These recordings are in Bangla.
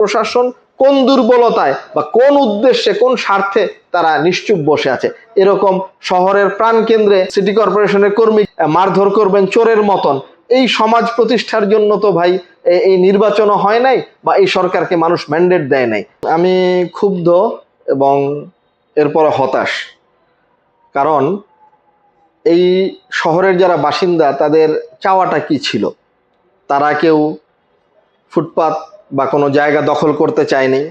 প্রশাসন কোন দুর্বলতায় বা কোন উদ্দেশ্যে কোন স্বার্থে তারা নিশ্চুপ বসে আছে। এরকম শহরের প্রাণকেন্দ্রে সিটি কর্পোরেশনের কর্মী মারধর করবেন চোরের মতন, এই সমাজ প্রতিষ্ঠার জন্য তো ভাই এই নির্বাচনও হয় নাই বা এই সরকারকে মানুষ ম্যান্ডেট দেয় নাই। আমি ক্ষুব্ধ এবং এরপর হতাশ, কারণ এই শহরের যারা বাসিন্দা তাদের চাওয়াটা কি ছিল? তারা কেউ ফুটপাত বা কোনো জায়গা দখল করতে চায়নি,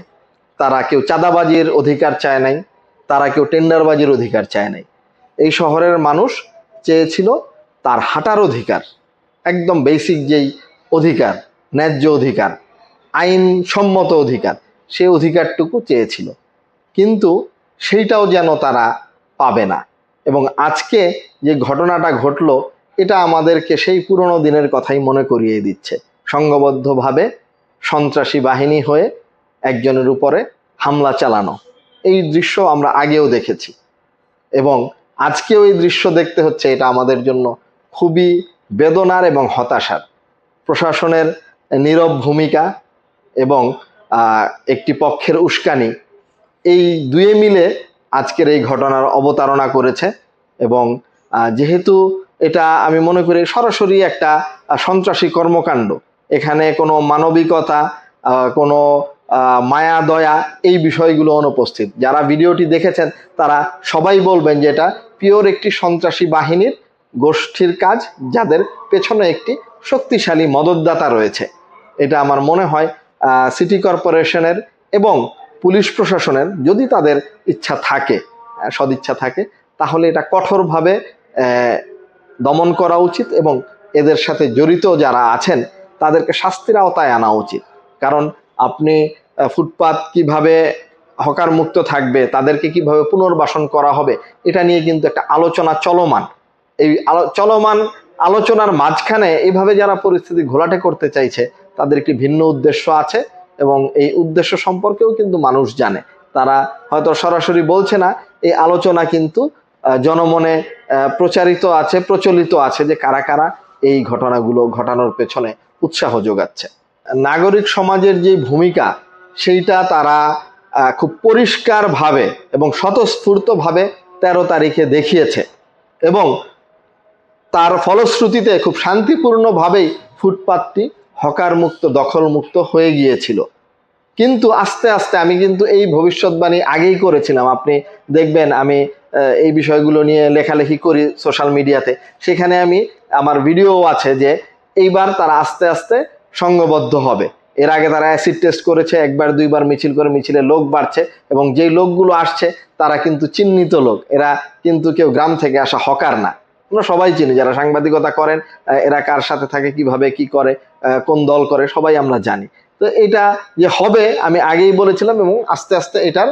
তারা কেউ চাঁদাবাজির অধিকার চায় নাই, তারা কেউ টেন্ডারবাজির অধিকার চায় নাই। এই শহরের মানুষ চেয়েছিল তার হাঁটার অধিকার, একদম বেসিক যেই অধিকার, ন্যায্য অধিকার, আইনসম্মত অধিকার, সেই অধিকারটুকু চেয়েছিল, কিন্তু সেইটাও যেন তারা পাবে না। এবং আজকে যে ঘটনাটা ঘটলো এটা আমাদেরকে সেই পুরনো দিনের কথাই মনে করিয়ে দিচ্ছে। সংঘবদ্ধভাবে সন্ত্রাসী বাহিনী হয়ে একজনের উপরে হামলা চালানো, এই দৃশ্য আমরা আগেও দেখেছি এবং আজকেও এই দৃশ্য দেখতে হচ্ছে। এটা আমাদের জন্য খুবই বেদনার এবং হতাশার। প্রশাসনের নীরব ভূমিকা এবং একটি পক্ষের উস্কানি, এই দুয়ে মিলে আজকের এই ঘটনার অবতারণা করেছে। এবং যেহেতু এটা আমি মনে করি সরাসরি একটা সন্ত্রাসী কর্মকাণ্ড, এখানে কোনো মানবিকতা, কোনো মায়া দয়া, এই বিষয়গুলো অনুপস্থিত। যারা ভিডিওটি দেখেছেন তারা সবাই বলবেন যে এটা পিওর একটি সন্ত্রাসী বাহিনীর গোষ্ঠীর কাজ, যাদের পেছনে একটি শক্তিশালী মদতদাতা রয়েছে। এটা আমার মনে হয় সিটি কর্পোরেশনের এবং পুলিশ প্রশাসনের যদি তাদের ইচ্ছা থাকে, সদিচ্ছা থাকে, তাহলে এটা কঠোরভাবে দমন করা উচিত এবং এদের সাথে জড়িত যারা আছেন তাদেরকে শাস্তির আওতায় আনা উচিত। কারণ আপনি ফুটপাত কিভাবে হকার মুক্ত থাকবে, তাদেরকে কিভাবে পুনর্বাসন করা হবে, এটা নিয়ে কিন্তু একটা আলোচনা চলমান। এই চলমান আলোচনার মাঝখানে এইভাবে যারা পরিস্থিতি ঘোলাটে করতে চাইছে তাদের একটি ভিন্ন উদ্দেশ্য আছে এবং এই উদ্দেশ্য সম্পর্কেও কিন্তু মানুষ জানে। তারা হয়তো সরাসরি বলছে না, এই আলোচনা কিন্তু জনমনে প্রচারিত আছে, প্রচলিত আছে যে কারা কারা এই ঘটনাগুলো ঘটানোর পেছনে উৎসাহ যোগাচ্ছে। নাগরিক সমাজের যে ভূমিকা সেইটা তারা খুব পরিষ্কারভাবে এবং স্বতঃস্ফূর্তভাবে 13 তারিখে দেখিয়েছে এবং তার ফলশ্রুতিতে খুব শান্তিপূর্ণভাবেই ফুটপাতটি হকার মুক্ত, দখল মুক্ত হয়ে গিয়েছিল। কিন্তু আস্তে আস্তে আমি কিন্তু এই ভবিষ্যৎবাণী আগেই করেছিলাম। আপনি দেখবেন আমি এই বিষয়গুলো নিয়ে লেখালেখি করি সোশ্যাল মিডিয়াতে, সেখানে আমি আমার ভিডিও আছে যে এইবার তারা আস্তে আস্তে সংঘবদ্ধ হবে। এর আগে তারা অ্যাসিড টেস্ট করেছে, একবার দুইবার মিছিল করে, মিছিলে লোক বাড়ছে এবং যেই লোকগুলো আসছে তারা কিন্তু চিহ্নিত লোক, এরা কিন্তু কেউ গ্রাম থেকে আসা হকার না। আমরা সবাই চিনি, যারা সাংবাদিকতা করেন এরা কার সাথে থাকে, কিভাবে কি করে, কোন দল করে, সবাই আমরা জানি। তো এটা যে হবে আমি আগেই বলেছিলাম এবং আস্তে আস্তে এটার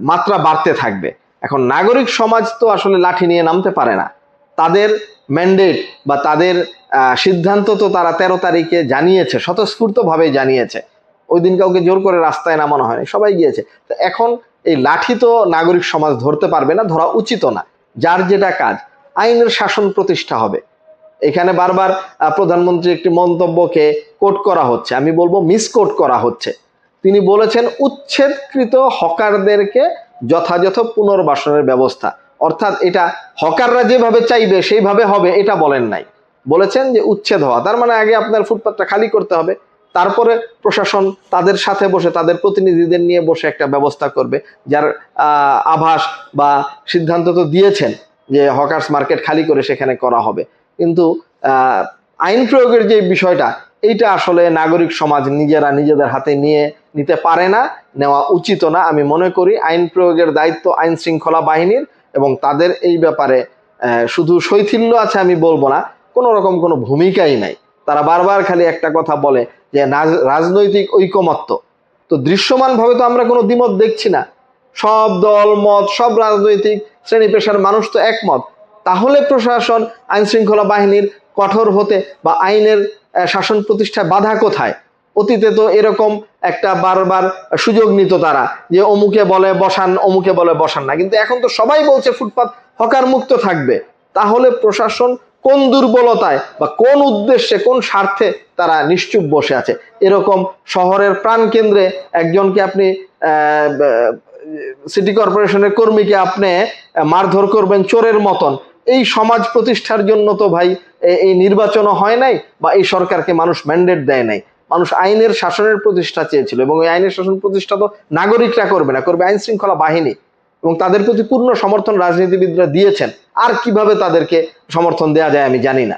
মাত্রা বাড়তে থাকবে। এখন নাগরিক সমাজ তো আসলে লাঠি নিয়ে নামতে পারে না, তাদের ম্যান্ডেট বা তাদের সিদ্ধান্ত তো তারা 13 তারিখে জানিয়েছে, স্বতঃস্ফূর্তভাবে জানিয়েছে। ওই দিন কাউকে জোর করে রাস্তায় নামানো হয়নি, সবাই গিয়েছে। তো এখন এই লাঠি তো নাগরিক সমাজ ধরতে পারবে না, ধরা উচিত না। যার যেটা কাজ, আইনের শাসন প্রতিষ্ঠা হবে। এখানে বারবার প্রধানমন্ত্রী একটি মন্তব্যকে কোট করা হচ্ছে, আমি বলবো মিসকোট করা হচ্ছে। তিনি বলেছেন উচ্ছেদকৃত হকারদেরকে যথাযথ পুনর্বাসনের ব্যবস্থা, অর্থাৎ এটা হকাররা যেভাবে চাইবে সেইভাবে হবে এটা বলেন নাই, বলেছেন যে উচ্ছেদ হওয়া। তার মানে আগে আপনার ফুটপাতটা খালি করতে হবে, তারপরে প্রশাসন তাদের সাথে বসে, তাদের প্রতিনিধিদের নিয়ে বসে একটা ব্যবস্থা করবে। যার আভাস বা সিদ্ধান্ত তো দিয়েছেন যে হকার্স মার্কেট খালি করে সেখানে করা হবে, কিন্তু আইন প্রয়োগের যে বিষয়টা, এইটা আসলে নাগরিক সমাজ নিজেরা নিজেদের হাতে নিতে পারে না, নেওয়া উচিত না। আমি মনে করি আইন প্রয়োগের দায়িত্ব আইন শৃঙ্খলা বাহিনীর এবং তাদের এই ব্যাপারে শুধু শৈথিল্য আছে আমি বলবো না, কোনো রকম কোনো ভূমিকাই নাই। তারা বারবার খালি একটা কথা বলে যে রাজনৈতিক ঐকমত্য, তো দৃশ্যমানভাবে তো আমরা কোনো দ্বিমত দেখছি না। সব দল মত, সব রাজনৈতিক শ্রেণী পেশার মানুষ তো একমত। তাহলে প্রশাসন, আইন শৃঙ্খলা বাহিনীর কঠোর হতে বা আইনের শাসন প্রতিষ্ঠায় বাধা কোথায়? অতীতে তো এরকম একটা বারবার সুযোগ নিত তারা, যে অমুকে বলে বসান, অমুকে বলে বসান না, কিন্তু এখন তো সবাই বলছে ফুটপাত হকার মুক্ত থাকবে। তাহলে প্রশাসন কোন দুর্বলতায় বা কোন উদ্দেশ্যে কোন স্বার্থে তারা নিশ্চুপ বসে আছে। এরকম শহরের প্রাণকেন্দ্রে একজনকে আপনি সিটি কর্পোরেশনের কর্মীকে আপনি মারধর করবেন চোরের মতন, এই সমাজ প্রতিষ্ঠার জন্য তো ভাই এই নির্বাচনও হয় নাই বা এই সরকারকে মানুষ ম্যান্ডেট দেয় নাই। মানুষ আইনের শাসনের প্রতিষ্ঠা চেয়েছিল, এবং ওই আইনের শাসন প্রতিষ্ঠা তো নাগরিকরা করবে না, করবে আইন শৃঙ্খলা বাহিনী, এবং তাদের প্রতি পূর্ণ সমর্থন রাজনীতিবিদরা দিয়েছেন। আর কিভাবে তাদেরকে সমর্থন দেওয়া যায় আমি জানি না।